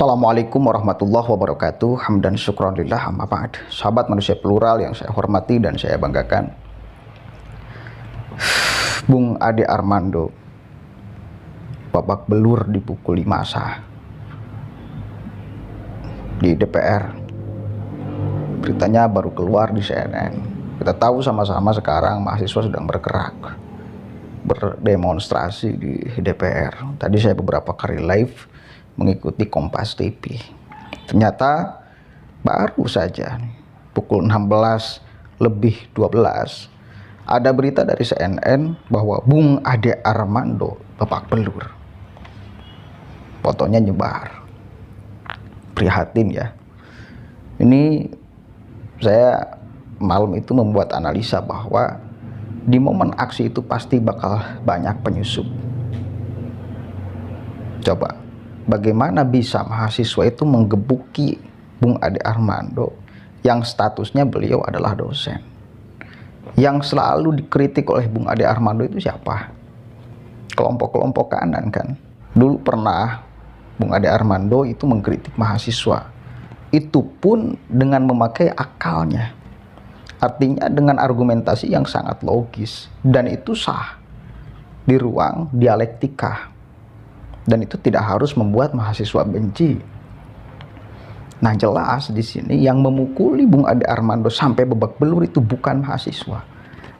Assalamualaikum warahmatullahi wabarakatuh. Hamdan syukran lillah, amma ba'd. Sahabat manusia plural yang saya hormati dan saya banggakan, Bung Ade Armando babak belur dipukuli massa di DPR. Beritanya baru keluar di CNN. Kita tahu sama-sama sekarang mahasiswa sedang berdemonstrasi di DPR. Tadi saya beberapa kali live mengikuti Kompas TV. Ternyata baru saja pukul 16:12 ada berita dari CNN bahwa Bung Ade Armando babak belur. Fotonya nyebar. Prihatin ya. Ini saya malam itu membuat analisa bahwa di momen aksi itu pasti bakal banyak penyusup. Coba, bagaimana bisa mahasiswa itu menggebuki Bung Ade Armando yang statusnya beliau adalah dosen? Yang selalu dikritik oleh Bung Ade Armando itu siapa? Kelompok-kelompok kanan kan. Dulu pernah Bung Ade Armando itu mengkritik mahasiswa. Itu pun dengan memakai akalnya. Artinya dengan argumentasi yang sangat logis. Dan itu sah di ruang dialektika. Dan itu tidak harus membuat mahasiswa benci. Nah, jelas di sini yang memukuli Bung Ade Armando sampai babak belur itu bukan mahasiswa.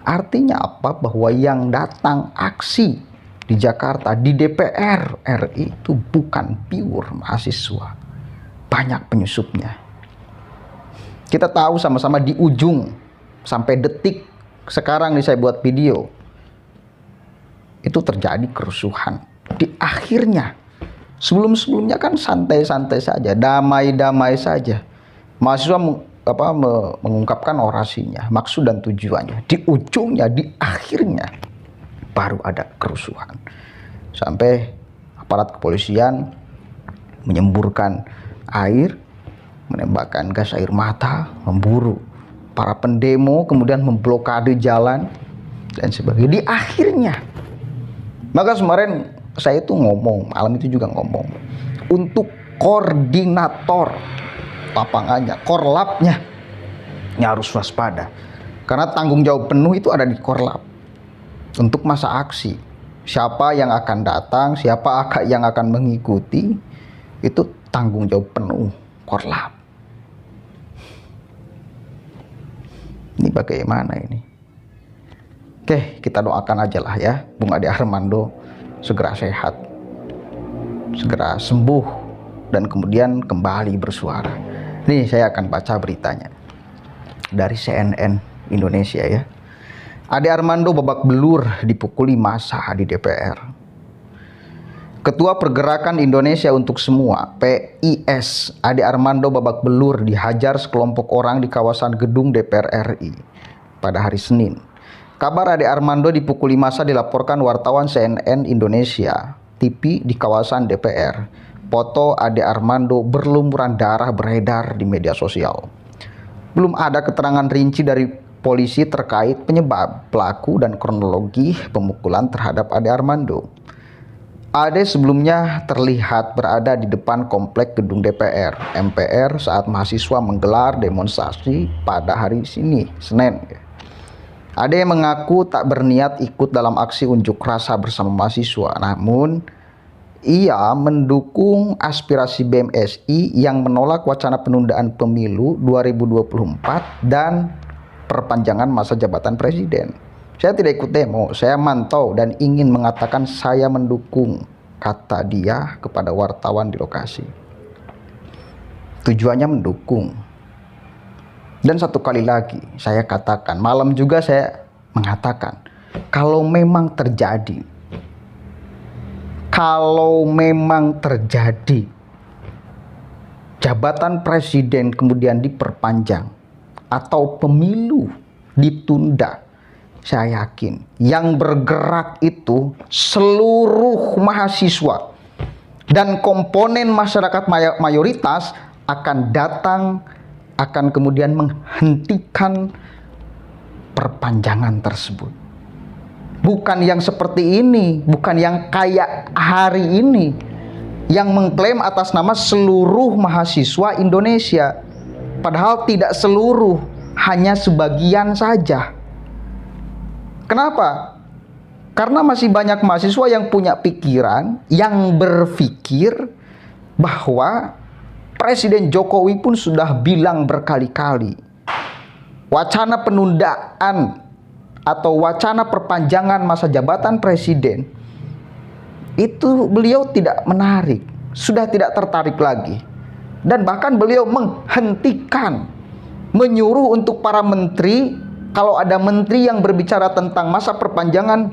Artinya apa? Bahwa yang datang aksi di Jakarta, di DPR RI itu bukan pure mahasiswa. Banyak penyusupnya. Kita tahu sama-sama di ujung sampai detik sekarang nih saya buat video. Itu terjadi kerusuhan. Di akhirnya, sebelum-sebelumnya kan santai-santai saja, damai-damai saja. Mahasiswa mengungkapkan orasinya, maksud dan tujuannya. Di ujungnya, di akhirnya, baru ada kerusuhan. Sampai aparat kepolisian menyemburkan air, menembakkan gas air mata, memburu para pendemo, kemudian memblokade jalan, dan sebagainya. Di akhirnya, maka kemarin saya itu ngomong, malam itu juga ngomong, untuk koordinator lapangannya, korlapnya, ya harus waspada. Karena tanggung jawab penuh itu ada di korlap. Untuk masa aksi, siapa yang akan datang, siapa yang akan mengikuti, itu tanggung jawab penuh korlap. Ini bagaimana ini? Oke, kita doakan aja lah ya, Bung Ade Armando segera sehat, segera sembuh, dan kemudian kembali bersuara. Nih saya akan baca beritanya dari CNN Indonesia ya. Ade Armando babak belur dipukuli massa di DPR. Ketua Pergerakan Indonesia untuk Semua (PIS) Ade Armando babak belur dihajar sekelompok orang di kawasan gedung DPR RI pada hari Senin. Kabar Ade Armando dipukuli massa dilaporkan wartawan CNN Indonesia TV di kawasan DPR. Foto Ade Armando berlumuran darah beredar di media sosial. Belum ada keterangan rinci dari polisi terkait penyebab, pelaku, dan kronologi pemukulan terhadap Ade Armando. Ade sebelumnya terlihat berada di depan komplek gedung DPR MPR saat mahasiswa menggelar demonstrasi pada hari Senin. Ade mengaku tak berniat ikut dalam aksi unjuk rasa bersama mahasiswa, namun ia mendukung aspirasi BMSI yang menolak wacana penundaan pemilu 2024 dan perpanjangan masa jabatan presiden. Saya tidak ikut demo, saya mantau dan ingin mengatakan saya mendukung, kata dia kepada wartawan di lokasi. Tujuannya mendukung. Dan satu kali lagi saya katakan, malam juga saya mengatakan, kalau memang terjadi jabatan presiden kemudian diperpanjang atau pemilu ditunda, saya yakin yang bergerak itu seluruh mahasiswa dan komponen masyarakat mayoritas akan datang, akan kemudian menghentikan perpanjangan tersebut. Bukan yang seperti ini, bukan yang kayak hari ini, yang mengklaim atas nama seluruh mahasiswa Indonesia. Padahal tidak seluruh, hanya sebagian saja. Kenapa? Karena masih banyak mahasiswa yang punya pikiran, yang berpikir bahwa Presiden Jokowi pun sudah bilang berkali-kali, wacana penundaan atau wacana perpanjangan masa jabatan presiden itu beliau tidak menarik, sudah tidak tertarik lagi. Dan bahkan beliau menghentikan, menyuruh untuk para menteri, kalau ada menteri yang berbicara tentang masa perpanjangan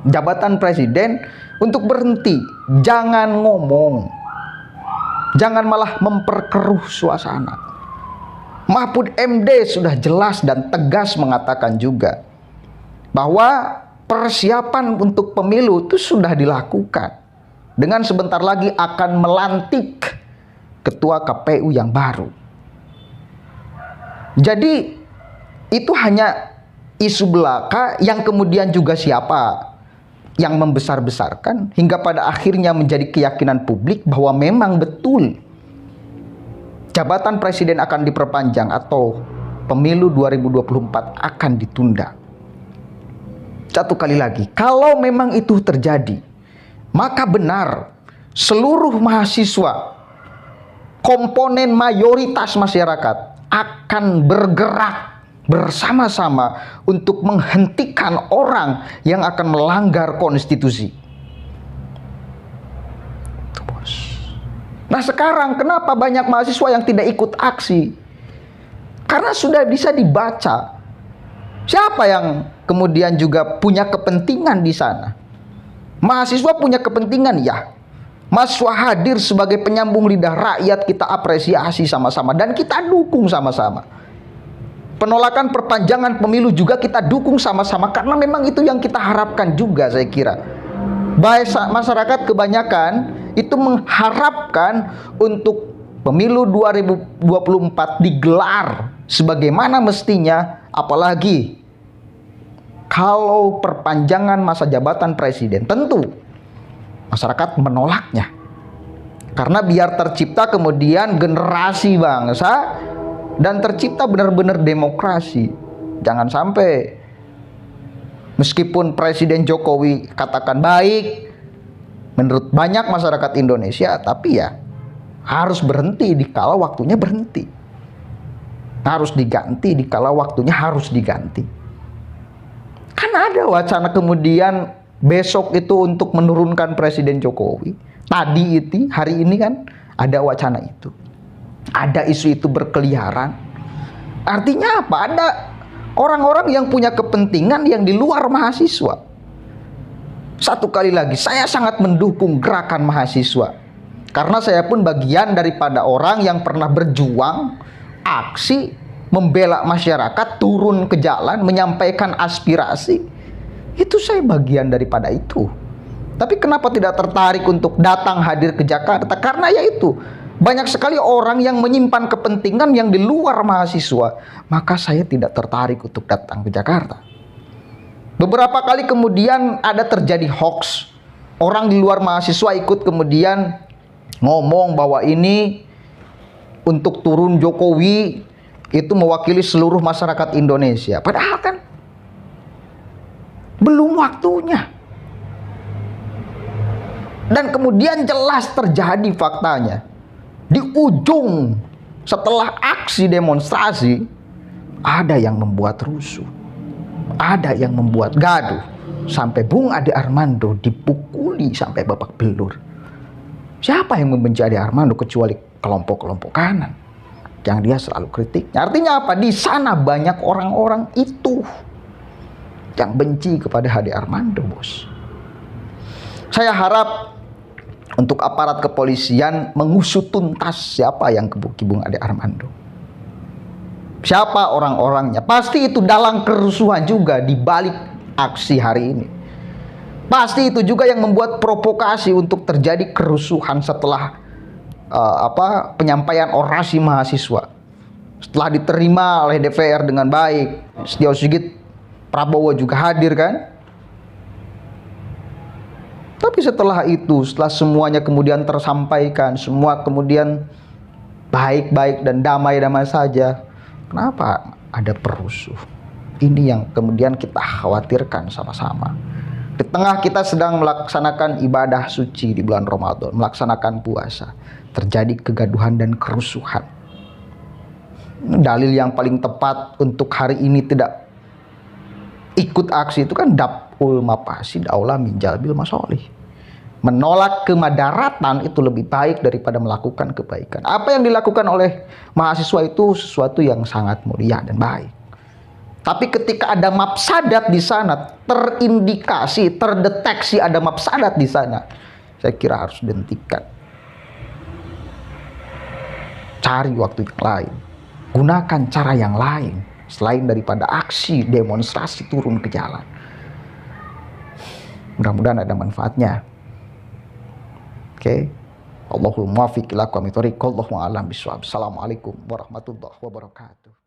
jabatan presiden, untuk berhenti, jangan ngomong, jangan malah memperkeruh suasana. Mahfud MD sudah jelas dan tegas mengatakan juga bahwa persiapan untuk pemilu itu sudah dilakukan. Dengan sebentar lagi akan melantik ketua KPU yang baru. Jadi itu hanya isu belaka yang kemudian juga siapa yang membesar-besarkan hingga pada akhirnya menjadi keyakinan publik bahwa memang betul jabatan presiden akan diperpanjang atau pemilu 2024 akan ditunda. Satu kali lagi, kalau memang itu terjadi, maka benar seluruh mahasiswa, komponen mayoritas masyarakat akan bergerak bersama-sama untuk menghentikan orang yang akan melanggar konstitusi. Nah sekarang kenapa banyak mahasiswa yang tidak ikut aksi? Karena sudah bisa dibaca siapa yang kemudian juga punya kepentingan di sana. Mahasiswa punya kepentingan, ya. Mahasiswa hadir sebagai penyambung lidah rakyat, kita apresiasi sama-sama dan kita dukung sama-sama. Penolakan perpanjangan pemilu juga kita dukung sama-sama karena memang itu yang kita harapkan juga, saya kira. Baik masyarakat kebanyakan itu mengharapkan untuk pemilu 2024 digelar sebagaimana mestinya, apalagi kalau perpanjangan masa jabatan presiden, tentu masyarakat menolaknya. Karena biar tercipta kemudian generasi bangsa dan tercipta benar-benar demokrasi. Jangan sampai meskipun Presiden Jokowi katakan baik menurut banyak masyarakat Indonesia, tapi ya harus berhenti dikala waktunya berhenti. Harus diganti dikala waktunya harus diganti. Kan ada wacana kemudian besok itu untuk menurunkan Presiden Jokowi. Tadi itu, hari ini kan ada wacana itu. Ada isu itu berkeliaran. Artinya apa? Ada orang-orang yang punya kepentingan yang di luar mahasiswa. Satu kali lagi, saya sangat mendukung gerakan mahasiswa. Karena saya pun bagian daripada orang yang pernah berjuang, aksi, membela masyarakat, turun ke jalan, menyampaikan aspirasi. Itu saya bagian daripada itu. Tapi kenapa tidak tertarik untuk datang hadir ke Jakarta? Karena ya itu, banyak sekali orang yang menyimpan kepentingan yang di luar mahasiswa. Maka saya tidak tertarik untuk datang ke Jakarta. Beberapa kali kemudian ada terjadi hoax. Orang di luar mahasiswa ikut kemudian ngomong bahwa ini untuk turun Jokowi itu mewakili seluruh masyarakat Indonesia. Padahal kan belum waktunya. Dan kemudian jelas terjadi faktanya. Di ujung setelah aksi demonstrasi, ada yang membuat rusuh. Ada yang membuat gaduh. Sampai Bung Ade Armando dipukuli sampai babak belur. Siapa yang membenci Ade Armando kecuali kelompok-kelompok kanan yang dia selalu kritik. Artinya apa? Di sana banyak orang-orang itu yang benci kepada Ade Armando, bos. Saya harap untuk aparat kepolisian mengusut tuntas siapa yang gebuki Bung Ade Armando. Siapa orang-orangnya? Pasti itu dalang kerusuhan juga di balik aksi hari ini. Pasti itu juga yang membuat provokasi untuk terjadi kerusuhan setelah penyampaian orasi mahasiswa. Setelah diterima oleh DPR dengan baik, Setio Sigit Prabowo juga hadir kan. Tapi setelah itu, setelah semuanya kemudian tersampaikan, semua kemudian baik-baik dan damai-damai saja, kenapa ada perusuh? Ini yang kemudian kita khawatirkan sama-sama. Di tengah kita sedang melaksanakan ibadah suci di bulan Ramadan, melaksanakan puasa, terjadi kegaduhan dan kerusuhan. Dalil yang paling tepat untuk hari ini tidak ikut aksi itu kan daf'ul mafasid aula min jalbil masolih. Menolak kemadaratan itu lebih baik daripada melakukan kebaikan. Apa yang dilakukan oleh mahasiswa itu sesuatu yang sangat mulia dan baik. Tapi ketika ada mafsadat di sana, terindikasi, terdeteksi ada mafsadat di sana, saya kira harus dihentikan. Cari waktu yang lain. Gunakan cara yang lain selain daripada aksi demonstrasi turun ke jalan. Mudah-mudahan ada manfaatnya. Oke. Allahul muwaffiq ila aqwamit thoriq. Wallahu a'lam bishawab. Assalamualaikum warahmatullahi wabarakatuh.